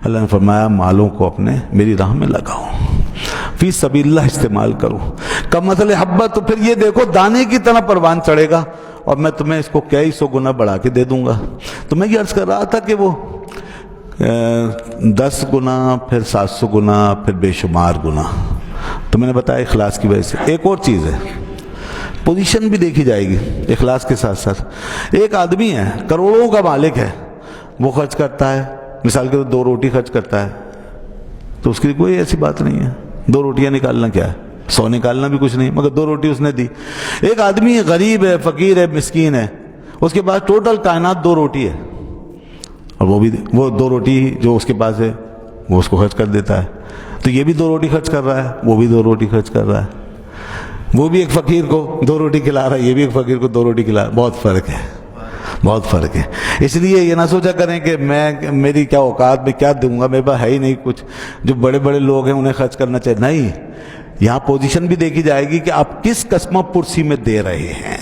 اللہ نے فرمایا مالوں کو اپنے میری راہ میں لگاؤ، فی سبیل اللہ استعمال کرو، کمثل حبۃ، تو پھر یہ دیکھو دانے کی طرح پروان چڑھے گا اور میں تمہیں اس کو کئی سو گنا بڑھا کے دے دوں گا۔ تو میں یہ عرض کر رہا تھا کہ وہ 10 گنا، پھر 700 گنا، پھر بے شمار گنا، تو میں نے بتایا اخلاص کی وجہ سے۔ ایک اور چیز ہے، پوزیشن بھی دیکھی جائے گی اخلاص کے ساتھ ساتھ۔ ایک آدمی ہے کروڑوں کا مالک ہے، وہ خرچ کرتا ہے، مثال کے طور 2 روٹی خرچ کرتا ہے، تو اس کی کوئی ایسی بات نہیں ہے، 2 روٹیاں نکالنا کیا ہے، 100 نکالنا بھی کچھ نہیں، مگر 2 روٹی اس نے دی۔ ایک آدمی غریب ہے، فقیر ہے، مسکین ہے، اس کے پاس ٹوٹل کائنات 2 روٹی ہے، اور وہ 2 روٹی جو اس کے پاس ہے وہ اس کو خرچ کر دیتا ہے۔ تو یہ بھی 2 روٹی خرچ کر رہا ہے، وہ بھی 2 روٹی خرچ کر رہا ہے، وہ بھی ایک فقیر کو 2 روٹی کھلا رہا ہے، یہ بھی ایک فقیر کو 2 روٹی کھلا رہا ہے۔ بہت فرق ہے، بہت فرق ہے۔ اس لیے یہ نہ سوچا کریں کہ میری کیا اوقات، میں کیا دوں گا، میرے پاس ہے ہی نہیں کچھ، جو بڑے بڑے لوگ ہیں انہیں خرچ کرنا چاہیے۔ نہیں، یہاں پوزیشن بھی دیکھی جائے گی کہ آپ کس قسمہ پرسی میں دے رہے ہیں۔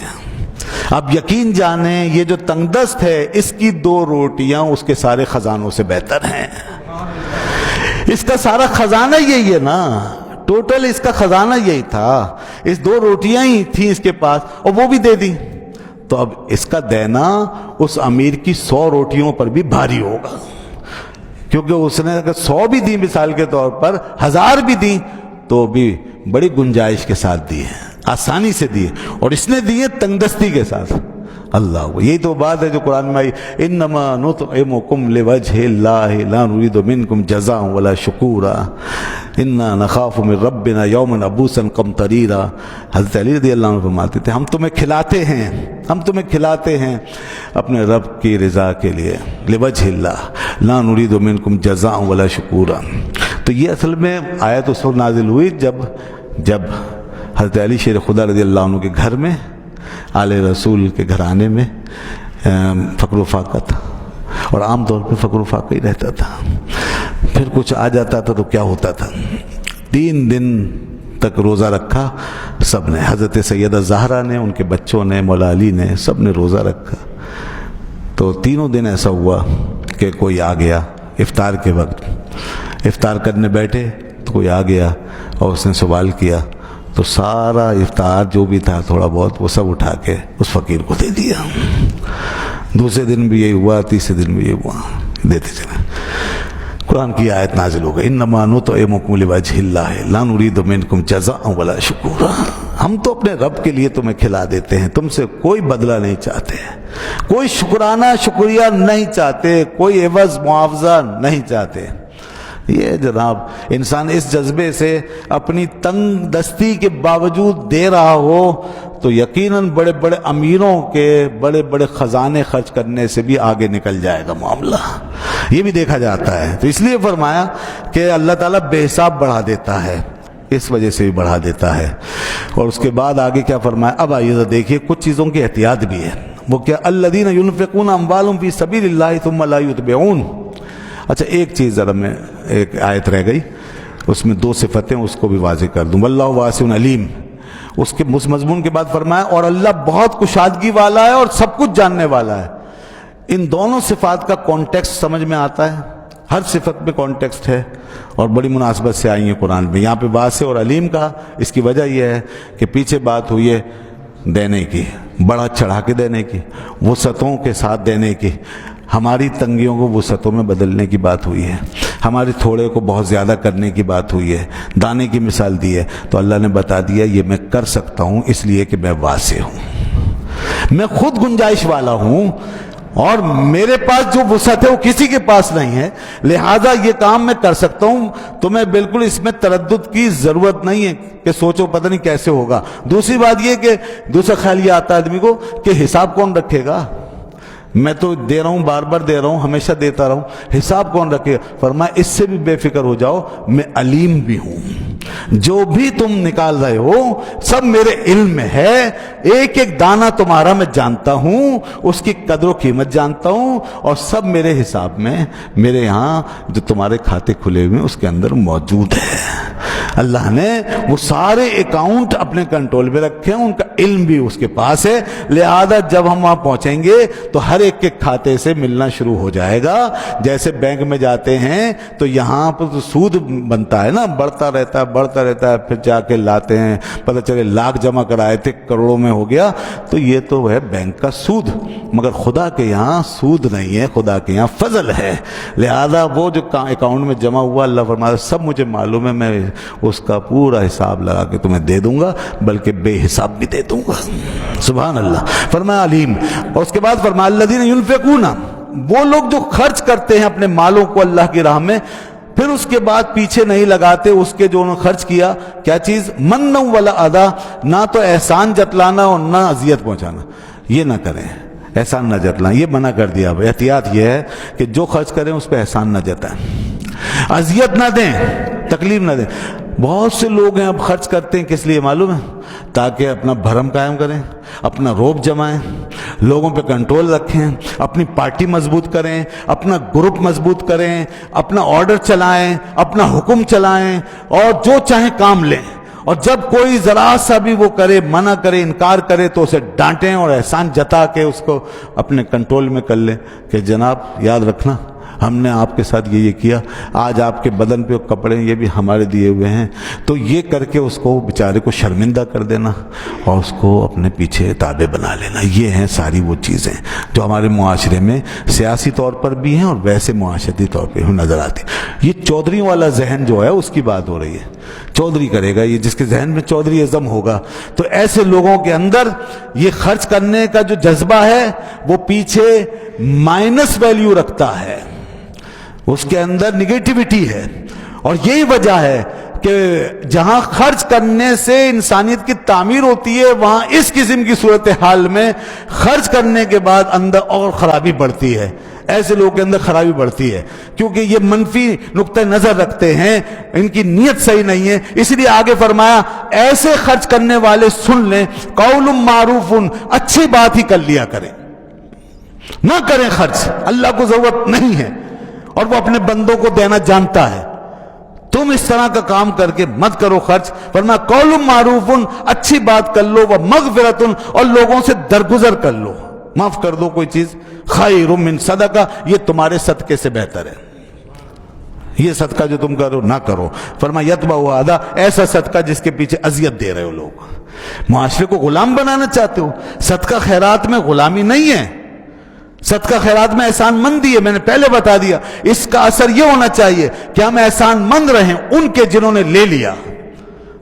آپ یقین جانیں یہ جو تنگ دست ہے، اس کی 2 روٹیاں اس کے سارے خزانوں سے بہتر ہیں۔ اس کا سارا خزانہ یہی ہے نا، ٹوٹل اس کا خزانہ یہی تھا، اس 2 روٹیاں ہی تھیں اس کے پاس اور وہ بھی دے دی، تو اب اس کا دینا اس امیر کی 100 روٹیوں پر بھی بھاری ہوگا، کیونکہ اس نے اگر 100 بھی دی مثال کے طور پر، 1000 بھی دی، تو بھی بڑی گنجائش کے ساتھ دی ہے، آسانی سے دی ہے، اور اس نے دی ہے تنگ دستی کے ساتھ۔ اللہ، یہی تو بات ہے جو قرآن میں آئی، انما نطعمکم لوجہ اللہ لا نرید منکم جزاء ولا شکورا انا نخاف من ربنا یوما عبوسا قمطریرا۔ حضرت علی رضی اللہ عنہ فرماتے تھے ہم تمہیں کھلاتے ہیں اپنے رب کی رضا کے لیے، لوجہ اللہ لا نرید منکم جزاء ولا شکورا۔ تو یہ اصل میں آیت اس وقت نازل ہوئی جب حضرت علی شیر خدا رضی اللہ عنہ کے گھر میں، آل رسول کے گھرانے میں فقر و فاقہ تھا، اور عام طور پہ فقر و فاقہ ہی رہتا تھا۔ پھر کچھ آ جاتا تھا تو کیا ہوتا تھا، 3 دن تک روزہ رکھا سب نے، حضرت سیدہ زہرا نے، ان کے بچوں نے، مولا علی نے، سب نے روزہ رکھا۔ تو 3 دن ایسا ہوا کہ کوئی آ گیا افطار کے وقت، افطار کرنے بیٹھے تو کوئی آ گیا اور اس نے سوال کیا، تو سارا افطار جو بھی تھا تھوڑا بہت وہ سب اٹھا کے اس فقیر کو دے دیا۔ دوسرے دن بھی یہی ہوا، تیسرے دن بھی یہ ہوا، دیتے چلے۔ قرآن کی آیت نازل ہو گئی، انما نطعمکم لوجہ اللہ لا نرید منکم جزاء ولا شکورا۔ ہم تو اپنے رب کے لیے تمہیں کھلا دیتے ہیں، تم سے کوئی بدلہ نہیں چاہتے، کوئی شکرانہ شکریہ نہیں چاہتے، کوئی عوض معاوضہ نہیں چاہتے۔ یہ جناب انسان اس جذبے سے اپنی تنگ دستی کے باوجود دے رہا ہو تو یقیناً بڑے بڑے امیروں کے بڑے بڑے خزانے خرچ کرنے سے بھی آگے نکل جائے گا معاملہ، یہ بھی دیکھا جاتا ہے۔ تو اس لیے فرمایا کہ اللہ تعالیٰ بے حساب بڑھا دیتا ہے، اس وجہ سے بھی بڑھا دیتا ہے۔ اور اس کے بعد آگے کیا فرمایا، اب آئیے ذرا دیکھیے کچھ چیزوں کی احتیاط بھی ہے، وہ کیا، الذین ینفقون اموالهم فی سبیل اللہ ثم لا یتبعون۔ اچھا ایک چیز ذرا میں، ایک آیت رہ گئی، اس میں 2 صفتیں اس کو بھی واضح کر دوں، واللہ واسع علیم۔ اس کے مضمون کے بعد فرمایا اور اللہ بہت کشادگی والا ہے اور سب کچھ جاننے والا ہے۔ ان دونوں صفات کا کانٹیکسٹ سمجھ میں آتا ہے، ہر صفت میں کانٹیکسٹ ہے اور بڑی مناسبت سے آئی ہیں قرآن میں۔ یہاں پہ واسع اور علیم کہا، اس کی وجہ یہ ہے کہ پیچھے بات ہوئی ہے دینے کی، بڑا چڑھا کے دینے کی، وسعتوں کے ساتھ دینے کی، ہماری تنگیوں کو وسعتوں میں بدلنے کی بات ہوئی ہے، ہمارے تھوڑے کو بہت زیادہ کرنے کی بات ہوئی ہے، دانے کی مثال دی ہے، تو اللہ نے بتا دیا یہ میں کر سکتا ہوں اس لیے کہ میں واسع ہوں، میں خود گنجائش والا ہوں، اور میرے پاس جو وسعت ہے وہ کسی کے پاس نہیں ہے، لہذا یہ کام میں کر سکتا ہوں، تو میں بالکل اس میں تردد کی ضرورت نہیں ہے کہ سوچو پتہ نہیں کیسے ہوگا۔ دوسری بات یہ کہ دوسرا خیال یہ آتا ہے آدمی کو کہ حساب کون رکھے گا، میں تو دے رہا ہوں، بار بار دے رہا ہوں، ہمیشہ دیتا رہا ہوں، حساب کون رکھے گا؟ فرمایا اس سے بھی بے فکر ہو جاؤ، میں علیم بھی ہوں، جو بھی تم نکال رہے ہو سب میرے علم میں ہے، ایک ایک دانہ تمہارا میں جانتا ہوں، اس کی قدر و قیمت جانتا ہوں، اور سب میرے حساب میں، میرے ہاں جو تمہارے کھاتے کھلے ہوئے اس کے اندر موجود ہے۔ اللہ نے وہ سارے اکاؤنٹ اپنے کنٹرول میں رکھے ہیں، ان کا علم بھی اس کے پاس ہے، لہذا جب ہم وہاں پہنچیں گے تو ہر ایک کے کھاتے سے ملنا شروع ہو جائے گا۔ جیسے بینک میں جاتے ہیں تو یہاں پر تو سود بنتا ہے نا، بڑھتا رہتا ہے، پھر جا کے لاتے ہیں، پتہ چلے لاکھ جمع کرائے تھے کروڑوں میں ہو گیا، تو یہ تو ہے بینک کا سود، مگر خدا کے یہاں سود نہیں ہے، خدا کے یہاں فضل ہے۔ لہذا وہ جو اکاؤنٹ میں جمع ہوا، اللہ فرماتا ہے سب مجھے معلوم ہے، میں اس کا پورا حساب لگا کے تمہیں دے دوں گا، بلکہ بے حساب بھی دے دوں گا۔ سبحان اللہ۔ فرمایا علیم، اور اس کے بعد فرمایا الذین ینفقون، وہ لوگ جو خرچ کرتے ہیں اپنے مالوں کو اللہ کی راہ میں، پھر اس کے بعد پیچھے نہیں لگاتے اس کے جو انہوں نے خرچ کیا، کیا چیز؟ من ولا ادا، نہ تو احسان جتلانا اور نہ اذیت پہنچانا، یہ نہ کریں، احسان نہ جتلائیں، یہ منع کر دیا۔ احتیاط یہ ہے کہ جو خرچ کریں اس پہ احسان نہ جتائیں، اذیت نہ دیں، تکلیف نہ دیں۔ بہت سے لوگ ہیں اب خرچ کرتے ہیں کس لیے معلوم ہے؟ تاکہ اپنا بھرم قائم کریں، اپنا روب جمائیں، لوگوں پہ کنٹرول رکھیں، اپنی پارٹی مضبوط کریں، اپنا گروپ مضبوط کریں، اپنا آرڈر چلائیں، اپنا حکم چلائیں، اور جو چاہیں کام لیں، اور جب کوئی ذرا سا بھی وہ کرے، منع کرے، انکار کرے تو اسے ڈانٹیں اور احسان جتا کے اس کو اپنے کنٹرول میں کر لیں کہ جناب یاد رکھنا ہم نے آپ کے ساتھ یہ کیا، آج آپ کے بدن پہ کپڑے یہ بھی ہمارے دیے ہوئے ہیں، تو یہ کر کے اس کو بیچارے کو شرمندہ کر دینا اور اس کو اپنے پیچھے تابع بنا لینا۔ یہ ہیں ساری وہ چیزیں جو ہمارے معاشرے میں سیاسی طور پر بھی ہیں اور ویسے معاشرتی طور پہ نظر آتی ہیں۔ یہ چودھری والا ذہن جو ہے اس کی بات ہو رہی ہے، چودھری کرے گا، یہ جس کے ذہن میں چودھری ازم ہوگا، تو ایسے لوگوں کے اندر یہ خرچ کرنے کا جو جذبہ ہے وہ پیچھے مائنس ویلیو رکھتا ہے، اس کے اندر نگیٹیوٹی ہے۔ اور یہی وجہ ہے کہ جہاں خرچ کرنے سے انسانیت کی تعمیر ہوتی ہے، وہاں اس قسم کی صورتحال میں خرچ کرنے کے بعد اندر اور خرابی بڑھتی ہے، ایسے لوگوں کے اندر خرابی بڑھتی ہے، کیونکہ یہ منفی نقطہ نظر رکھتے ہیں، ان کی نیت صحیح نہیں ہے۔ اس لیے آگے فرمایا ایسے خرچ کرنے والے سن لیں، قول معروف، اچھی بات ہی کر لیا کریں، نہ کریں خرچ، اللہ کو ضرورت نہیں ہے اور وہ اپنے بندوں کو دینا جانتا ہے، تم اس طرح کا کام کر کے مت کرو خرچ۔ فرمایا قول معروف، اچھی بات کر لو، ومغفرۃ، اور لوگوں سے درگزر کر لو، معاف کر دو کوئی چیز، خیر من صدقہ، یہ تمہارے صدقے سے بہتر ہے، یہ صدقہ جو تم کرو نہ کرو۔ فرمایا یتبع ادا، ایسا صدقہ جس کے پیچھے اذیت دے رہے ہو، لوگ معاشرے کو غلام بنانا چاہتے ہو۔ صدقہ خیرات میں غلامی نہیں ہے، صدقہ خیرات میں احسان مندی ہے، میں نے پہلے بتا دیا۔ اس کا اثر یہ ہونا چاہیے کہ ہم احسان مند رہیں ان کے جنہوں نے لے لیا،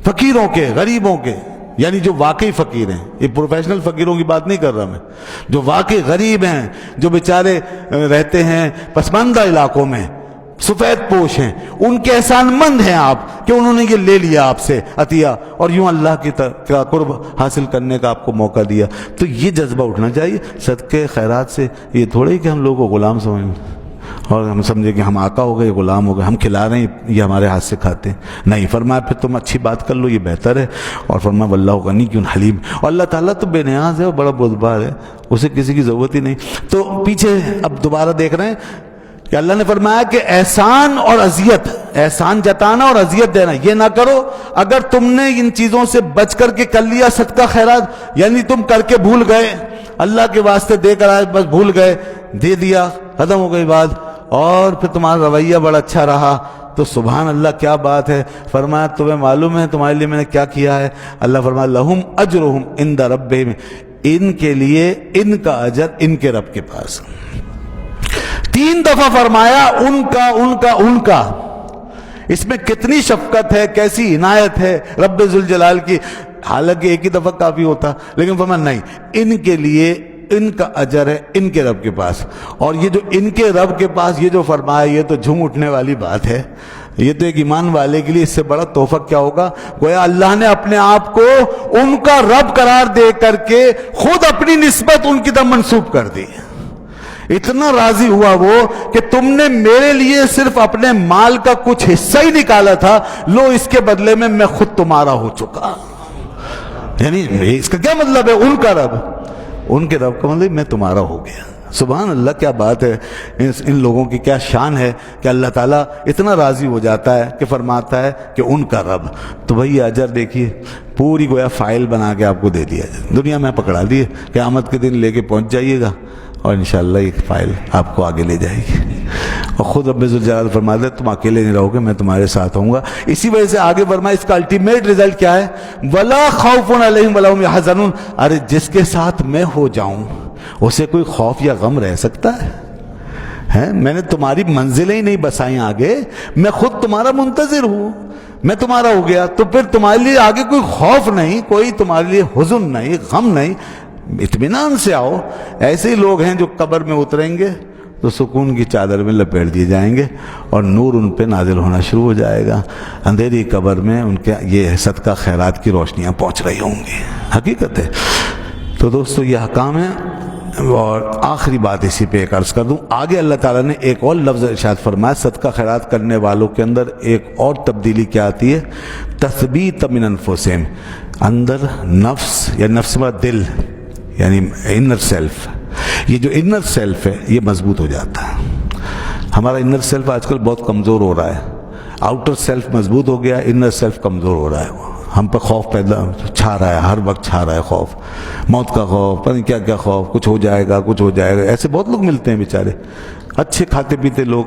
فقیروں کے، غریبوں کے، یعنی جو واقعی فقیر ہیں، یہ پروفیشنل فقیروں کی بات نہیں کر رہا میں، جو واقعی غریب ہیں، جو بیچارے رہتے ہیں پسماندہ علاقوں میں، سفید پوش ہیں، ان کے احسان مند ہیں آپ کہ انہوں نے یہ لے لیا آپ سے عطیہ، اور یوں اللہ کی قرب حاصل کرنے کا آپ کو موقع دیا۔ تو یہ جذبہ اٹھنا چاہیے صدقے خیرات سے۔ یہ تھوڑے کہ ہم لوگوں کو غلام سمجھیں اور ہم سمجھے کہ ہم آقا ہو گئے، غلام ہو گئے، ہم کھلا رہے ہیں، یہ ہمارے ہاتھ سے کھاتے ہیں، نہیں۔ فرمایا پھر تم اچھی بات کر لو، یہ بہتر ہے۔ اور فرمایا واللہ غنی حلیم، اور اللہ تعالیٰ تو بے نیاز ہے اور بڑا بردبار ہے، اسے کسی کی ضرورت ہی نہیں۔ تو پیچھے اب دوبارہ دیکھ رہے ہیں کہ اللہ نے فرمایا کہ احسان اور اذیت، احسان جتانا اور اذیت دینا یہ نہ کرو۔ اگر تم نے ان چیزوں سے بچ کر کے کر لیا صدقہ خیرات، یعنی تم کر کے بھول گئے، اللہ کے واسطے دے کر آئے، بس بھول گئے، دے دیا، ختم ہو گئی بات، اور پھر تمہارا رویہ بڑا اچھا رہا، تو سبحان اللہ کیا بات ہے۔ فرمایا تمہیں معلوم ہے تمہارے لیے میں نے کیا کیا ہے؟ اللہ فرمایا لہم اجرہم عند ربہم، ان کے لیے ان کا اجر ان کے رب کے پاس۔ 3 دفعہ فرمایا ان کا ان کا ان کا، اس میں کتنی شفقت ہے، کیسی عنایت ہے رب ذوالجلال کی۔ حالانکہ ایک ہی دفعہ کافی ہوتا، لیکن فرمایا نہیں، ان کے لیے ان کا اجر ہے ان کے رب کے پاس۔ اور یہ جو ان کے رب کے پاس یہ جو فرمایا، یہ تو جھوم اٹھنے والی بات ہے، یہ تو ایک ایمان والے کے لیے اس سے بڑا تحفہ کیا ہوگا۔ گویا اللہ نے اپنے آپ کو ان کا رب قرار دے کر کے خود اپنی نسبت ان کی طرف منسوب کر دی۔ اتنا راضی ہوا وہ کہ تم نے میرے لیے صرف اپنے مال کا کچھ حصہ ہی نکالا تھا، لو اس کے بدلے میں میں خود تمہارا ہو چکا۔ یعنی اس کا کیا مطلب ہے؟ ان کا رب، ان کے رب کا مطلب میں تمہارا ہو گیا۔ سبحان اللہ، کیا بات ہے، ان لوگوں کی کیا شان ہے کہ اللہ تعالیٰ اتنا راضی ہو جاتا ہے کہ فرماتا ہے کہ ان کا رب. تو بھائی اجر دیکھیے، پوری گویا فائل بنا کے آپ کو دے دیا جائے، دنیا میں پکڑا دیے، قیامت کے دن لے کے پہنچ جائیے گا اور انشاءاللہ یہ فائل آپ کو آگے لے جائے گی. اور خود رب ذوالجلال فرماتا ہے تم اکیلے نہیں رہو گے، میں تمہارے ساتھ ہوں گا. اسی وجہ سے آگے فرمایا اس کا الٹیمیٹ رزلٹ کیا ہے؟ وَلَا خَوْفٌ عَلَيْهِمْ وَلَا هُمْ يَحْزَنُونَ. ارے جس کے ساتھ میں ہو جاؤں اسے کوئی خوف یا غم رہ سکتا ہے؟ میں نے تمہاری منزلیں ہی نہیں بسائیں آگے، میں خود تمہارا منتظر ہوں، میں تمہارا ہو گیا تو پھر تمہارے لیے آگے کوئی خوف نہیں، کوئی تمہارے لیے حزن نہیں، غم نہیں. اطمینان سے آؤ. ایسے ہی لوگ ہیں جو قبر میں اتریں گے تو سکون کی چادر میں لپیٹ دیے جائیں گے اور نور ان پہ نازل ہونا شروع ہو جائے گا. اندھیری قبر میں ان کے یہ صدقہ خیرات کی روشنیاں پہنچ رہی ہوں گی. حقیقت ہے. تو دوستو یہ حکام ہیں. اور آخری بات اسی پہ ایک عرض کر دوں، آگے اللہ تعالیٰ نے ایک اور لفظ ارشاد فرمایا، صدقہ خیرات کرنے والوں کے اندر ایک اور تبدیلی کیا آتی ہے؟ تثبیت من انفسہم. اندر نفس یا نفس میں دل یعنی انر سیلف، یہ جو انر سیلف ہے یہ مضبوط ہو جاتا ہے. ہمارا انر سیلف آج کل بہت کمزور ہو رہا ہے. آؤٹر سیلف مضبوط ہو گیا، انر سیلف کمزور ہو رہا ہے. ہم پہ خوف پیدا چھا رہا ہے، ہر وقت چھا رہا ہے خوف، موت کا خوف، پتہ نہیں کیا کیا خوف، کچھ ہو جائے گا کچھ ہو جائے گا. ایسے بہت لوگ ملتے ہیں بیچارے، اچھے کھاتے پیتے لوگ،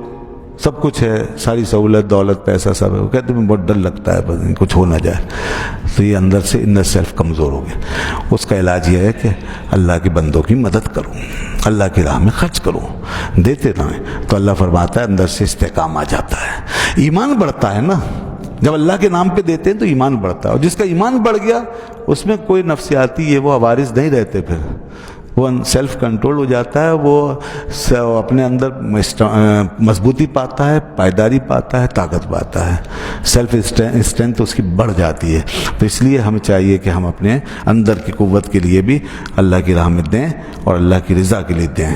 سب کچھ ہے، ساری سہولت دولت پیسہ سب ہے، وہ کہتے ہیں بہت ڈر لگتا ہے پتہ نہیں کچھ ہو نہ جائے. تو یہ اندر سے انر سیلف کمزور ہو گیا. اس کا علاج یہ ہے کہ اللہ کے بندوں کی مدد کروں، اللہ کی راہ میں خرچ کروں، دیتے رہیں. تو اللہ فرماتا ہے اندر سے استحکام آ جاتا ہے، ایمان بڑھتا ہے نا. جب اللہ کے نام پہ دیتے ہیں تو ایمان بڑھتا ہے. اور جس کا ایمان بڑھ گیا اس میں کوئی نفسیاتی یہ وہ عوارض نہیں رہتے، پھر وہ سیلف کنٹرول ہو جاتا ہے، وہ اپنے اندر مضبوطی پاتا ہے، پائیداری پاتا ہے، طاقت پاتا ہے، سیلف اسٹرینتھ اس کی بڑھ جاتی ہے. تو اس لیے ہمیں چاہیے کہ ہم اپنے اندر کی قوت کے لیے بھی اللہ کی راہ میں دیں اور اللہ کی رضا کے لیے دیں.